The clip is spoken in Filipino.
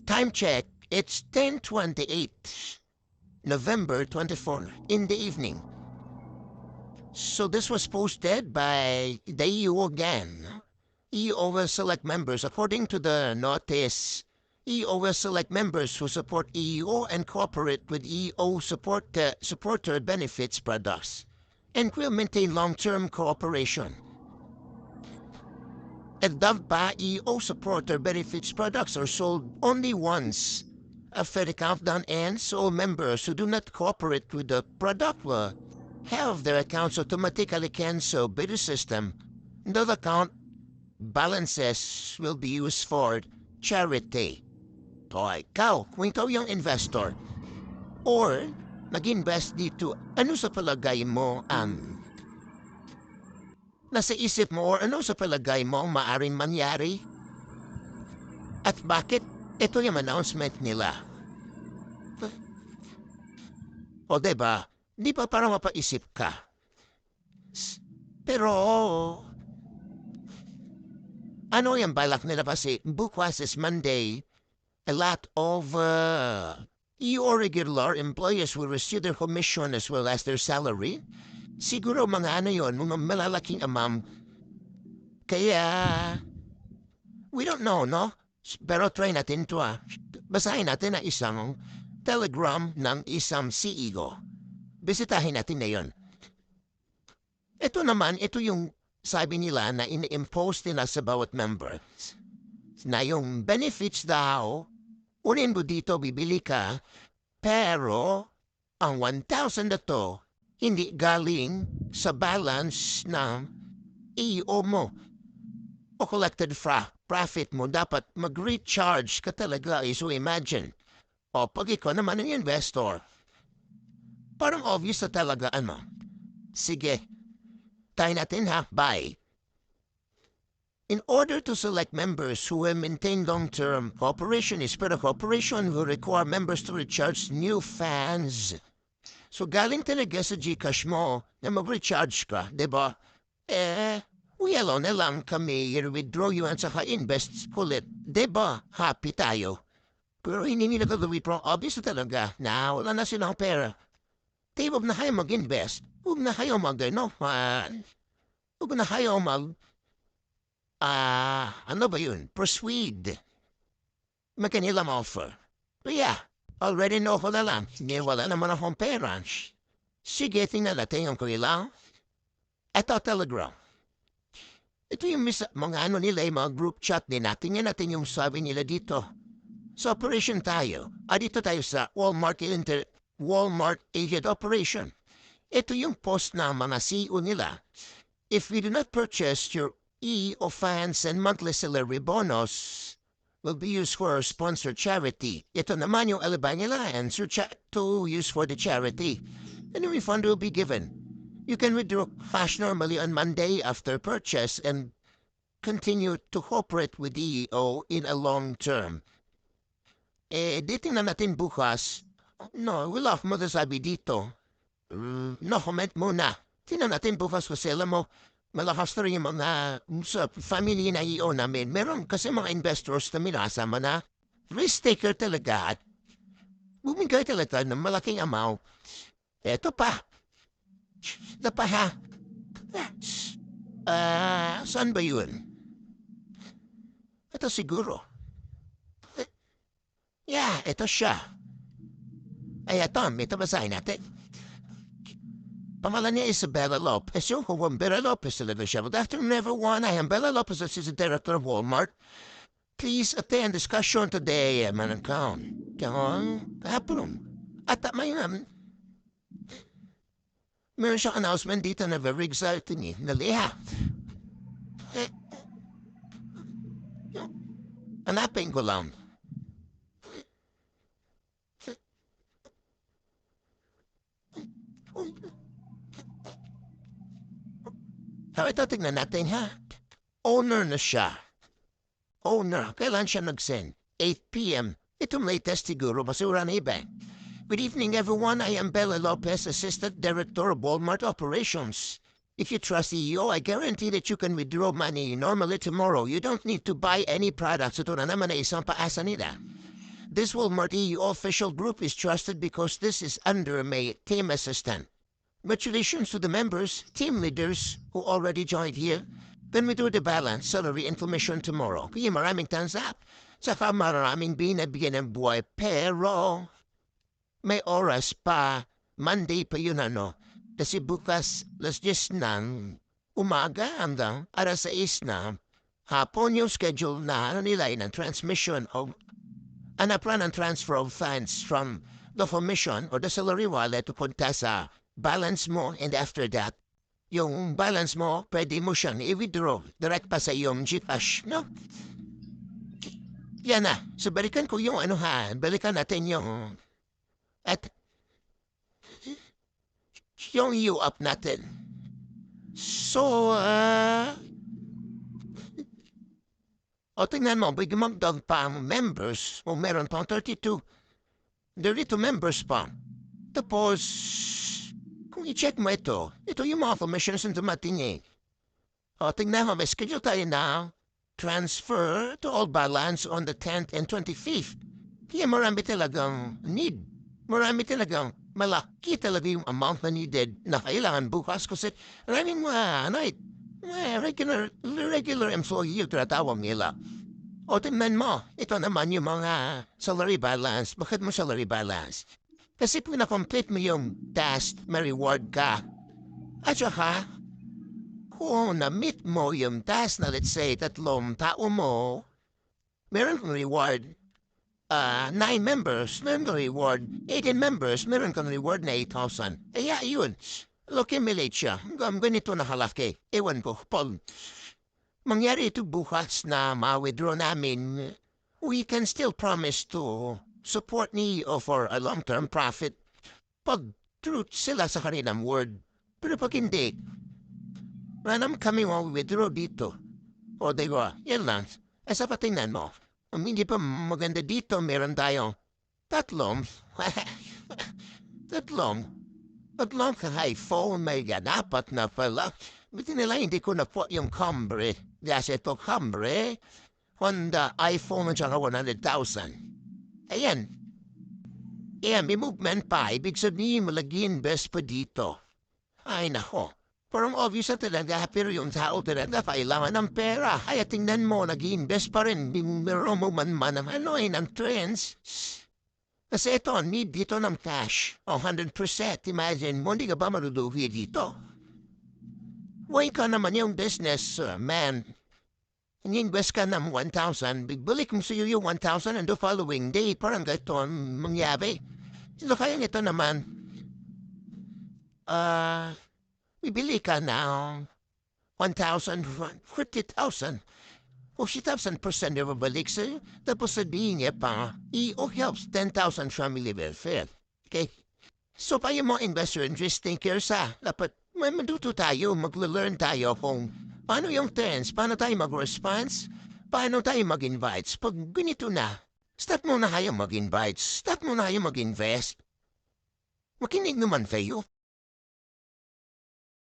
Time check. It's 10:28, November 24, in the evening. So this was posted by the EU again. EU will select members according to the notice. EU will select members who support EU and cooperate with EU supporter benefits products and will maintain long-term cooperation. And the EU supporter benefits products are sold only once. After the countdown ends, all members who do not cooperate with the product will have their accounts automatically canceled by the system. The account balances will be used for charity. O ikaw, kung ikaw yung investor, or nag-invest dito, ano sa palagay mo ang nasa isip mo or ano sa palagay mo ang maaring mangyari? At bakit ito yung announcement nila? O diba, di ba parang mapaisip ka? Pero, ano yung balak nila kasi bukas is Monday, a lot of EU regular employees will receive their commission as well as their salary. Siguro mga ano yun, mga malalaking amount. Kaya, we don't know, no? Pero try natin to Basahin natin ang isang telegram ng isang CEO. Bisitahin natin na yun. Ito naman, ito yung sabi nila na in-impose nila sa bawat members. Na yung benefits daw, unin mo dito, bibili ka, pero ang 1,000 na to, hindi galing sa balance ng EO mo o collected profit mo. Dapat mag-recharge ka talaga. So imagine, o pag ikaw naman ang investor, parang obvious na talaga ano. Sige, tayo natin ha, bye. In order to select members who will maintain long-term cooperation, but a cooperation will require members to recharge new fans. So galing talaga sa Gcash mo na mag-recharge ka, di ba? We alone na lang kami i-withdraw yun at saka invest ulit. Di ba? Happy tayo. Pero hindi nila gagawin obvious na talaga na wala na silang pera. Di wag na kayo mag-invest. Huwag na kayo huwag na kayo ano ba yun? Persuade. Magkanilang offer. But yeah, already know ko na lang. Hindi wala naman akong pera. Sige, tingnan natin yung kailang. Ito, Telegram. Ito yung mga ano nila, yung mga group chat din natin. Yan natin yung sabi nila dito. Sa operation tayo. Dito tayo sa Walmart Agent Operation. Ito yung post na mga CEO nila. If we do not purchase your of fans and monthly salary bonus will be used for our sponsored charity. Ito naman yung alibay nila and to use for the charity. And a refund will be given. You can withdraw cash normally on Monday after purchase and continue to cooperate with EO in a long term. Dating na natin bukas. No, wala akong masasabi dito. No comment muna. Tingnan natin bukas kasi alam mo, malakas na rin yung mga sa family na EO namin. Meron kasi mga investors na minasama na risk taker talaga at bumigay talaga ng malaking amount. Eto pa. Ito pa ha. Saan ba yun? Ito siguro. Yeah, ito siya. Ay, ito basahin natin. Pangalan niya Isabella Lopez. Yung Bella Lopez talaga siya. Good afternoon, everyone. I am Bella Lopez, Assistant Director of Walmart. Please attend discussion today, Manangkaon. Kahapon. At may meron siyang announcement dito na very exciting eh. Naliha. Hanapin ko lang. Ito, tignan natin ha. Owner na siya. Owner. Kailan siya nag-send? 8 p.m. Itong latest siguro, basura na iba. Good evening, everyone. I am Bella Lopez, Assistant Director of Walmart Operations. If you trust EO, I guarantee that you can withdraw money normally tomorrow. You don't need to buy any products. Ito na naman ay isang paasa nila. This Walmart EO official group is trusted because this is under my team assistant. Congratulations to the members, team leaders who already joined here. Then we do the balance, salary information tomorrow. Kaya maraming thumbs up. Saka maraming binabigyan ng buhay. Pero may oras pa. Monday pa yun ano. Kasi bukas, las 10 ng umaga hanggang alas 6 na hapon yung schedule na nila ng transmission of an plan and transfer of funds from the formation or the salary wallet pupunta sa balance mo, and after that, yung balance mo, pwede mo siyang i-withdraw direct pa sa iyong GCash, no? Yan na. So, balikan ko yung ano ha. Balikan natin yung at yung U-up natin. So, o tingnan mo, bigyan magdag pa ang members. O meron pang 32. 32 members pa. Tapos, kung i-check mo ito yung mga formations na dumating eh. O tingnan mo, may schedule tayo na transfer to all balance on the 10th and 25th. Kaya marami talagang need. Marami talagang malaki talaga yung amount na needed na kailangan bukas kasi maraming regular employee yung tinatawag nila. O tingnan mo, ito naman yung mga salary balance. Bakit mo salary balance? Kasi kung na-complete mo yung task, may reward ka. At saka, kung na-meet mo yung task na let's say 3 tao mo, meron kang reward. 9 members, meron kang reward. 18 members, meron kang reward na 8,000. Kaya yun, accumulate siya. Ganito na halaki. Ewan ko, pag mangyari ito bukas na ma-withdraw namin, we can still promise to support ni for a long-term profit pag truth sila sa kanilang word. Pero pag hindi, wala naman kami withdraw dito. O diba, yan lang. Sa patingnan mo, hindi pa maganda dito, meron tayong tatlong iPhone, may ganapat na pala. Buti nila hindi ko na po yung Camry. Kasi ito Camry, Honda iPhone at saka 100,000. Ayan. Ayan, may movement pa. Ibig sabihin, malagi-invest pa dito. Ay, nako. Parang obvious na talaga, pero yung tao talaga kailangan ng pera. Kaya tingnan mo, nag-invest pa rin. Meron mo man ang ng trends. Kasi ito, need dito ng cash. 100%. Imagine mo, hindi ka ba maruduhi dito? Why ka naman yung business, man? Invest ka ng 1,000, bibalik mo sa'yo yung 1,000 and the following day, parang ganito ang mangyari. So kaya nito naman, bibili ka ng 1,000, 50,000. 50,000% na babalik sa'yo. Tapos sabihin niya pa, EO helps 10,000 family welfare. Okay? So pa yung mga investor interesting care sa, dapat may maduto tayo, magle-learn tayo kung paano yung trends, paano tayo mag-response, paano tayo mag-invites. Pag ganito na, stop mo na kayo mag-invites, stop mo na kayo mag-invest. Makinig naman kayo.